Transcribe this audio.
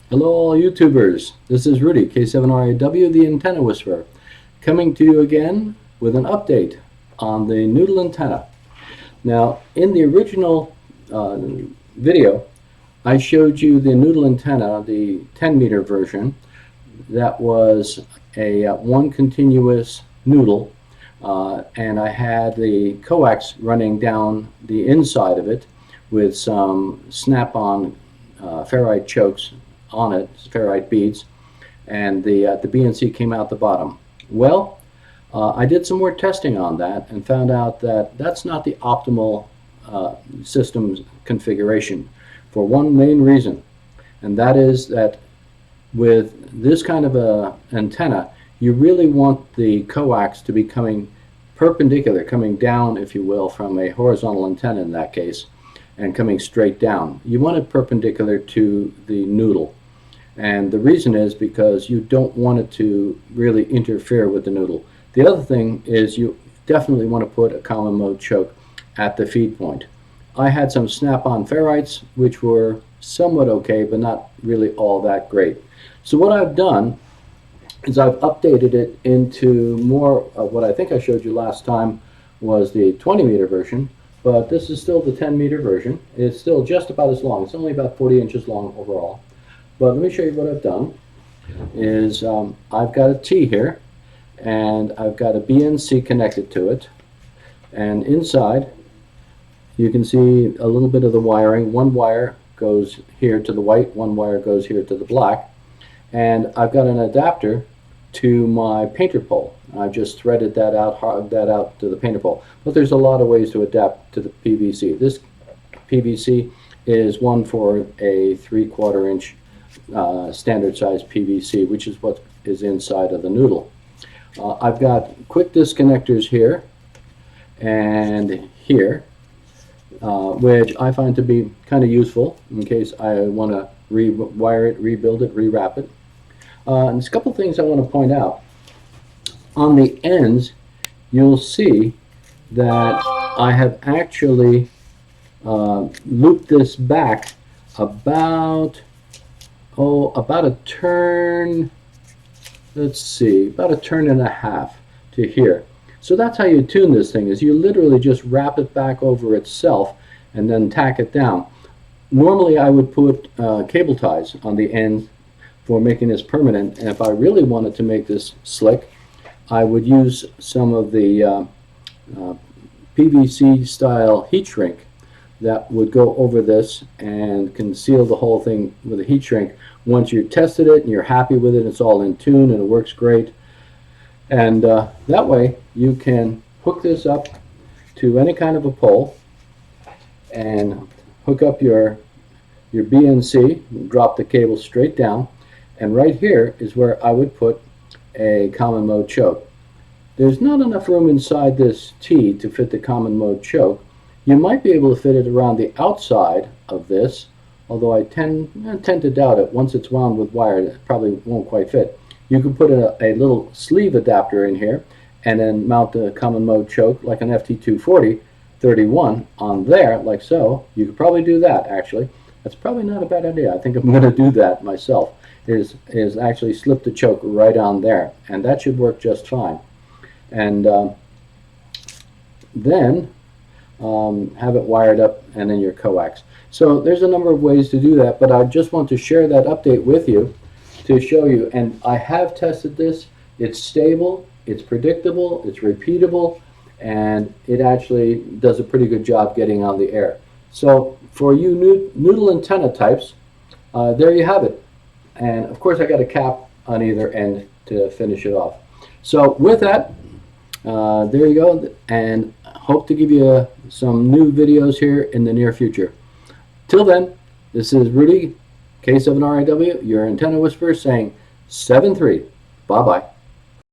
Hello all YouTubers, this is Rudy, K7RAW, the Antenna Whisperer, coming to you again with an update on the NoodleTenna. Now, in the original video, I showed you the NoodleTenna, the 10-meter version, that was a one continuous noodle, and I had the coax running down the inside of it with some snap-on ferrite chokes on it, ferrite beads, and the BNC came out the bottom. Well, I did some more testing on that and found out that that's not the optimal system configuration for one main reason, and that is that with this kind of a antenna, you really want the coax to be coming perpendicular, coming down, if you will, from a horizontal antenna in that case, and coming straight down. You want it perpendicular to the noodle. And the reason is because you don't want it to really interfere with the noodle. The other thing is you definitely want to put a common mode choke at the feed point. I had some snap-on ferrites which were somewhat okay, but not really all that great. So what I've done is I've updated it into more of what I think I showed you last time was the 20-meter version, but this is still the 10-meter version. It's still just about as long. It's only about 40 inches long overall. But let me show you what I've done. Is I've got a T here, and I've got a BNC connected to it, and inside you can see a little bit of the wiring. One wire goes here to the white, one wire goes here to the black, and I've got an adapter to my painter pole. I just threaded that out, hogged that out to the painter pole. But there's a lot of ways to adapt to the PVC. This PVC is one for a 3/4 inch standard size PVC, which is what is inside of the noodle. I've got quick disconnectors here and here, which I find to be kind of useful in case I want to rewire it, rebuild it, rewrap it. And there's a couple things I want to point out. On the ends, you'll see that I have actually looped this back about a turn, let's see, about a turn and a half to here. So that's how you tune this thing, is you literally just wrap it back over itself and then tack it down. Normally I would put cable ties on the ends for making this permanent, and if I really wanted to make this slick, I would use some of the PVC style heat shrink that would go over this and conceal the whole thing with a heat shrink. Once you tested it and you're happy with it, it's all in tune and it works great. And that way you can hook this up to any kind of a pole and hook up your BNC, drop the cable straight down, and right here is where I would put a common mode choke. There's not enough room inside this T to fit the common mode choke. You might be able to fit it around the outside of this, although I tend to doubt it. Once it's wound with wire, it probably won't quite fit. You could put a little sleeve adapter in here and then mount the common mode choke like an FT240 31 on there, like so. You could probably do that, actually. That's probably not a bad idea. I think I'm going to do that myself, is actually slip the choke right on there, and that should work just fine. And then have it wired up and then your coax. So there's a number of ways to do that, but I just want to share that update with you to show you. And I have tested this. It's stable, it's predictable, it's repeatable, and it actually does a pretty good job getting on the air. So for you NoodleTenna types, there you have it. And of course I got a cap on either end to finish it off. So with that, there you go, and hope to give you some new videos here in the near future. Till then, this is Rudy, K7RAW, your antenna whisperer, saying 7-3. Bye-bye.